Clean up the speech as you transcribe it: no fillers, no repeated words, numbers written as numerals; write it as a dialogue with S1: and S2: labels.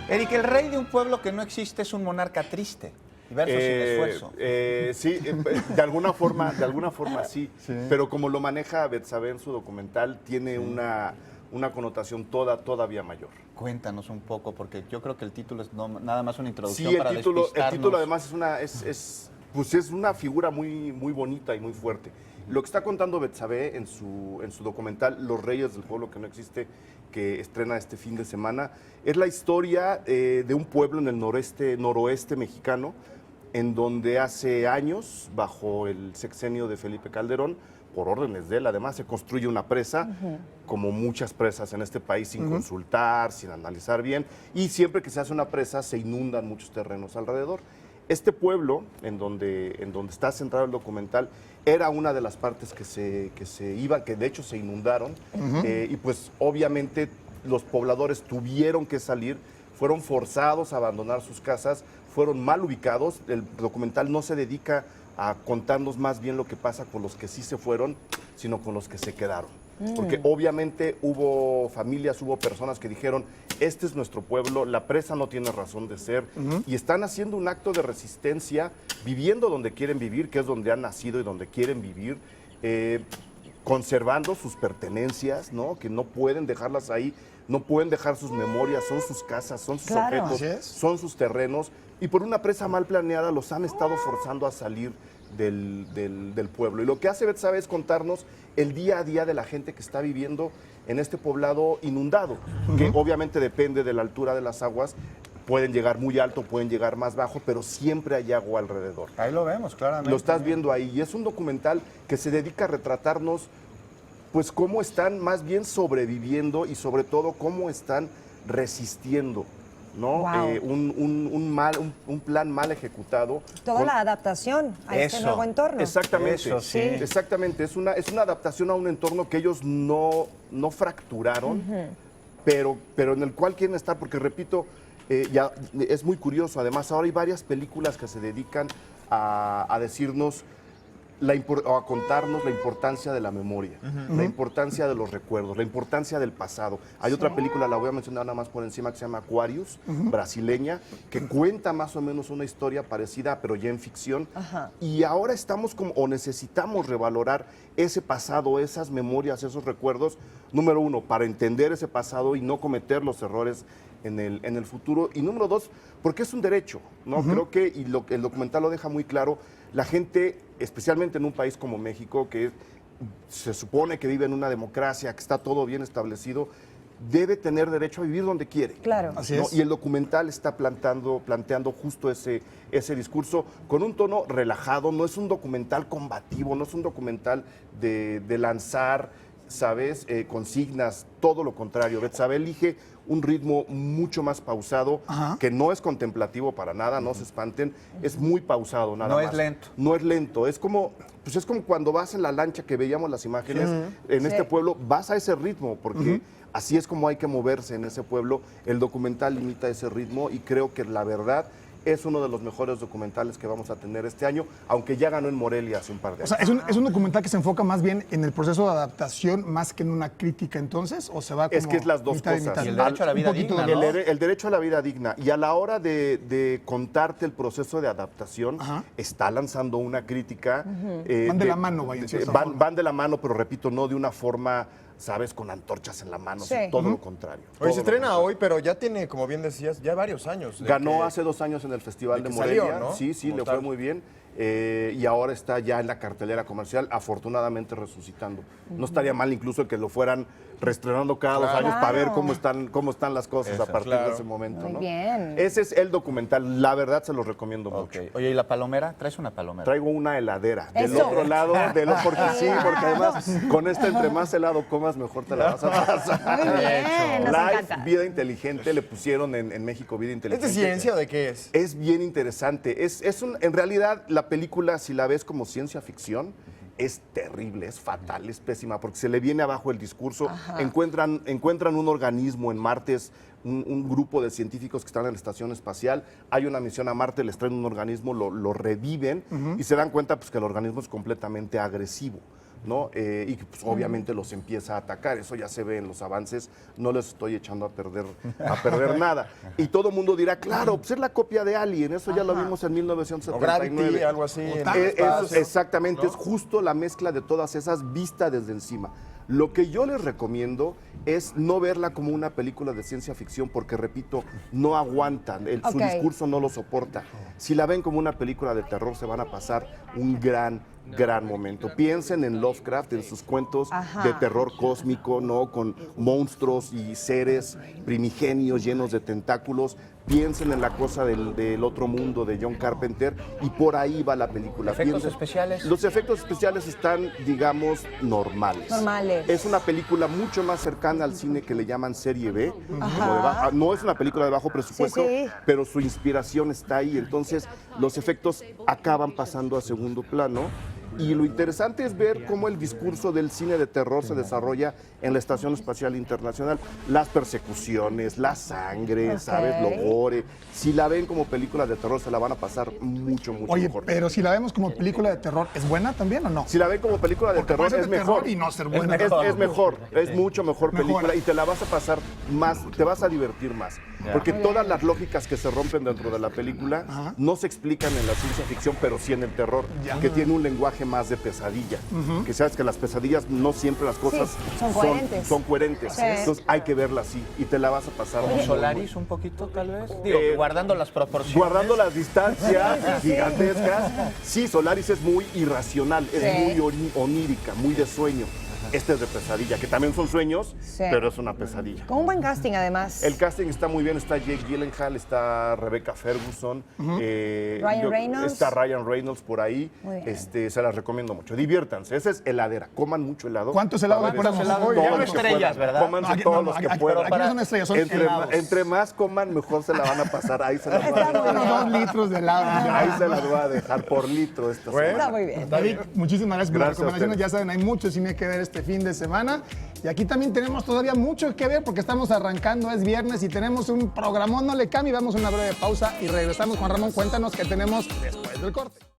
S1: Eric, el rey de un pueblo que no existe es un monarca triste. Verso sin esfuerzo.
S2: Sí, de alguna forma sí, pero como lo maneja Betsabé en su documental, tiene una connotación todavía mayor.
S1: Cuéntanos un poco, porque yo creo que el título es nada más una introducción
S2: Sí,
S1: para
S2: el
S1: despistarnos.
S2: título además es una figura muy bonita y muy fuerte. Lo que está contando Betsabé en su documental Los Reyes del Pueblo que no existe, que estrena este fin de semana, es la historia de un pueblo en el noroeste mexicano, en donde hace años, bajo el sexenio de Felipe Calderón, por órdenes de él, además, se construye una presa, como muchas presas en este país, sin consultar, sin analizar bien, y siempre que se hace una presa se inundan muchos terrenos alrededor. Este pueblo, en donde está centrado el documental, era una de las partes que se iban, que de hecho se inundaron, y pues obviamente los pobladores tuvieron que salir, fueron forzados a abandonar sus casas, fueron mal ubicados. El documental no se dedica a contarnos más bien lo que pasa con los que sí se fueron, sino con los que se quedaron. Porque obviamente hubo familias, hubo personas que dijeron, este es nuestro pueblo, la presa no tiene razón de ser, y están haciendo un acto de resistencia, viviendo donde quieren vivir, que es donde han nacido y donde quieren vivir, conservando sus pertenencias, ¿no? Que no pueden dejarlas ahí, no pueden dejar sus memorias, son sus casas, son sus objetos, son sus terrenos, y por una presa mal planeada los han estado forzando a salir del pueblo. Y lo que hace Betsabé es contarnos el día a día de la gente que está viviendo en este poblado inundado, que obviamente depende de la altura de las aguas, pueden llegar muy alto, pueden llegar más bajo, pero siempre hay agua alrededor.
S1: Ahí lo vemos, claramente.
S2: Lo estás viendo ahí, y es un documental que se dedica a retratarnos pues cómo están más bien sobreviviendo y sobre todo cómo están resistiendo, ¿no?
S3: Wow.
S2: Un plan mal ejecutado.
S3: Toda la adaptación a este nuevo entorno.
S2: Exactamente,
S1: Eso, sí.
S2: exactamente. Es una adaptación a un entorno que ellos no fracturaron, pero en el cual quieren estar, porque repito, ya es muy curioso. Además, ahora hay varias películas que se dedican a decirnos o a contarnos la importancia de la memoria, la importancia de los recuerdos, la importancia del pasado. Hay otra película, la voy a mencionar nada más por encima, que se llama Aquarius, brasileña, que cuenta más o menos una historia parecida, pero ya en ficción. Y ahora estamos o necesitamos revalorar ese pasado, esas memorias, esos recuerdos, número uno, para entender ese pasado y no cometer los errores en el futuro. Y número dos, porque es un derecho, ¿no? Creo que, y el documental lo deja muy claro, la gente, especialmente en un país como México, que se supone que vive en una democracia, que está todo bien establecido, debe tener derecho a vivir donde quiere.
S3: Claro.
S2: Así es. Y el documental está planteando justo ese discurso con un tono relajado. No es un documental combativo, no es un documental de lanzar, ¿sabes?, consignas, todo lo contrario. Betsabé elige un ritmo mucho más pausado, que no es contemplativo para nada, no se espanten, es muy pausado nada más.
S1: No es lento.
S2: No es lento, es como cuando vas en la lancha que veíamos las imágenes en este pueblo, vas a ese ritmo, porque así es como hay que moverse en ese pueblo. El documental imita ese ritmo y creo que la verdad es uno de los mejores documentales que vamos a tener este año, aunque ya ganó en Morelia hace un par de años.
S4: O sea, ¿es un documental que se enfoca más bien en el proceso de adaptación más que en una crítica entonces? ¿O se va como
S2: Es que es las dos
S4: mitad y
S2: cosas.
S4: mitad?
S1: Y el derecho a la vida digna, ¿no?
S2: El derecho a la vida digna. Y a la hora de contarte el proceso de adaptación, está lanzando una crítica.
S4: Van de la mano, vaya, en cierta forma.
S2: Van de la mano, pero repito, no de una forma, ¿sabes?, con antorchas en la mano, sino todo lo contrario.
S5: Hoy se estrena hoy, pero ya tiene, como bien decías, ya varios años.
S2: Ganó hace 2 años en el Festival de Morelia.
S5: Salió, ¿no?
S2: Sí, le fue muy bien. Y ahora está ya en la cartelera comercial, afortunadamente resucitando. No estaría mal incluso que lo fueran reestrenando cada 2 años para ver cómo están las cosas a partir de ese momento.
S3: Muy
S2: ¿no?
S3: bien.
S2: Ese es el documental, la verdad se lo recomiendo mucho.
S1: Oye, ¿y la palomera? ¿Traes una palomera?
S2: Traigo una heladera. Del
S3: Eso.
S2: otro lado, porque además con esta entre más helado comas, mejor te la vas a pasar.
S3: Muy bien, nos
S2: Live,
S3: encanta.
S2: Vida Inteligente, le pusieron en México Vida
S5: ¿Es
S2: Inteligente.
S5: de ciencia o de qué es?
S2: Es bien interesante. En realidad, la película, si la ves como ciencia ficción, es terrible, es fatal, es pésima, porque se le viene abajo el discurso. Encuentran un organismo en Marte, un grupo de científicos que están en la estación espacial. Hay una misión a Marte, les traen un organismo, lo reviven y se dan cuenta pues, que el organismo es completamente agresivo. ¿no? Y que, pues, obviamente los empieza a atacar. Eso ya se ve en los avances. No les estoy echando a perder nada. Y todo el mundo dirá, claro, pues es la copia de Alien. Eso ya lo vimos en
S5: O
S2: 1979.
S5: Gravity, algo así. en el
S2: Eso
S5: espacio.
S2: exactamente, es justo la mezcla de todas esas vistas desde encima. Lo que yo les recomiendo es no verla como una película de ciencia ficción porque, repito, no aguantan, su
S3: Ok.
S2: discurso no lo soporta. Si la ven como una película de terror, se van a pasar un gran momento. Piensen en Lovecraft, en sus cuentos
S3: Ajá.
S2: de terror cósmico, ¿no? Con monstruos y seres primigenios llenos de tentáculos. Piensen en La cosa del otro mundo de John Carpenter y por ahí va la película.
S1: ¿Efectos
S2: Piensen-
S1: especiales?
S2: Los efectos especiales están, digamos, normales.
S3: Normales.
S2: Es una película mucho más cercana al cine que le llaman serie B. No es una película de bajo presupuesto,
S3: Sí, sí.
S2: pero su inspiración está ahí. Entonces, los efectos acaban pasando a segundo plano. Y lo interesante es ver cómo el discurso del cine de terror se desarrolla en la Estación Espacial Internacional. Las persecuciones, la sangre,
S3: Ok.
S2: ¿sabes? Lo gore. Si la ven como película de terror, se la van a pasar mucho
S4: Oye,
S2: mejor.
S4: pero si la vemos como película de terror, ¿es buena también o no?
S2: Si la ven como película de
S4: Porque
S2: terror,
S4: puede ser
S2: es
S4: de terror
S2: mejor.
S4: y no ser buena.
S2: Es mejor, es mucho mejor
S4: Mejor.
S2: película y te la vas a pasar más, te vas a divertir más. Porque todas las lógicas que se rompen dentro de la película no se explican en la ciencia ficción, pero sí en el terror, que tiene un lenguaje más de pesadilla. Que sabes que las pesadillas no siempre las cosas
S3: son coherentes.
S2: son coherentes.
S3: Sí.
S2: Entonces hay que verla así y te la vas a pasar
S1: Como
S2: muy,
S1: Solaris un poquito, tal vez. Digo, guardando las proporciones.
S2: guardando las distancias gigantescas. Sí, Solaris es muy irracional, es
S3: Sí.
S2: muy onírica, muy de sueño. Este es de pesadilla, que también son sueños,
S3: Sí.
S2: pero es una pesadilla.
S3: Con un buen casting, además.
S2: El casting está muy bien, está Jake Gyllenhaal, está Rebecca Ferguson,
S3: Ryan Reynolds.
S2: está Ryan Reynolds por ahí.
S3: Muy bien.
S2: Se las recomiendo mucho. Diviértanse, esa es heladera, coman mucho helado.
S4: ¿Cuántos helados
S2: Para ver
S4: ponemos?
S2: todos
S4: Oye,
S2: los
S4: ya no
S2: que
S1: estrellas,
S2: puedan.
S1: ¿verdad?
S2: Cómanse
S4: Aquí-
S2: todos
S4: no,
S2: los que
S4: aquí-
S2: puedan.
S4: aquí no son estrellas, son helados.
S2: Entre más coman, mejor se la van a pasar. Ahí se las voy a
S3: Está muy
S2: dejar.
S4: Unos 2 litros de helado.
S2: Ahí se las voy a dejar por litro esta semana.
S3: Está muy bien.
S4: David, muchísimas gracias por las
S2: Gracias a
S4: recomendaciones.
S2: ustedes.
S4: Ya saben, hay mucho cine que ver este fin de semana. Y aquí también tenemos todavía mucho que ver porque estamos arrancando, es viernes y tenemos un programón. No le cambie, vamos a una breve pausa y regresamos. Juan Ramón, cuéntanos qué tenemos después del corte.